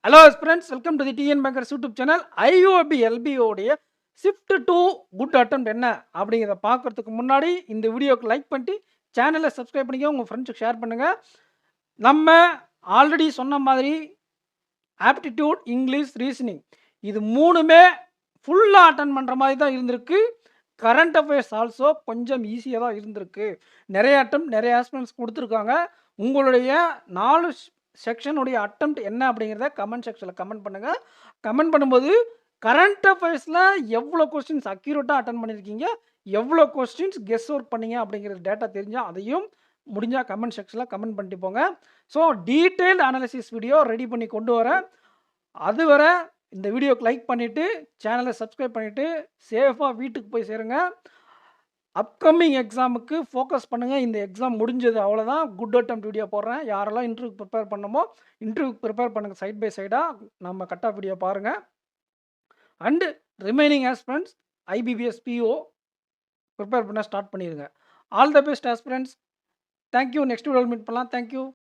Hello friends, welcome to the TN bankers YouTube channel. IOB எல்பிஓடைய shift to good attempt என்ன அப்படிங்கிறத பார்க்கறதுக்கு முன்னாடி இந்த வீடியோக்கு லைக் பண்ணிட்டு சேனலை சப்ஸ்கிரைப் பண்ணிக்க, உங்கள் ஃப்ரெண்ட்ஸுக்கு ஷேர் பண்ணுங்கள். நம்ம ஆல்ரெடி சொன்ன மாதிரி ஆப்டிடியூட், இங்கிலீஷ், ரீசனிங் இது மூணுமே ஃபுல்லாக அட்டன் பண்ணுற மாதிரி தான் இருந்திருக்கு. கரண்ட் அஃபேர்ஸ் ஆல்சோ கொஞ்சம் ஈஸியாக தான் இருந்திருக்கு. நிறைய நிறைய ஆஸ்பிரண்ட்ஸ் கொடுத்துருக்காங்க. உங்களுடைய 4 செக்ஷனுடைய அட்டெம்ப்ட் என்ன அப்படிங்கிறத கமெண்ட் செக்ஷனில் கமெண்ட் பண்ணுங்கள். கமெண்ட் பண்ணும்போது கரண்ட் அஃபேர்ஸில் எவ்வளோ கொஸ்டின்ஸ் அக்யூரேட்டாக அட்டன் பண்ணியிருக்கீங்க, எவ்வளோ கொஸ்டின்ஸ் கெஸ் ஒர்க் பண்ணீங்க அப்படிங்கிற டேட்டா தெரிஞ்சால் அதையும் முடிஞ்சால் கமெண்ட் செக்ஷனில் கமெண்ட் பண்ணிட்டு போங்க. So detailed analysis video ready பண்ணி கொண்டு வரேன். அதுவரை இந்த வீடியோக்கு லைக் பண்ணிவிட்டு சேனலை சப்ஸ்கிரைப் பண்ணிவிட்டு சேஃபாக வீட்டுக்கு போய் சேருங்க. அப்கமிங் எக்ஸாமுக்கு ஃபோக்கஸ் பண்ணுங்கள். இந்த எக்ஸாம் முடிஞ்சது, அவ்வளோதான். குட் அட்டெம்ப்ட் வீடியோ போடுறேன். யாரெல்லாம் இன்டர்வியூக்கு ப்ரிப்பேர் பண்ணமோ இன்டர்வியூக்கு ப்ரிப்பேர் பண்ணுங்கள். சைட் பை சைடாக நம்ம கட் ஆஃப் வீடியோ பாருங்கள். And remaining aspirants IBPS PO prepare பண்ண ஸ்டார்ட் பண்ணிடுங்க. All the best aspirants. Thank you. Next வீடியோவில் மீட் பண்ணலாம். தேங்க்யூ.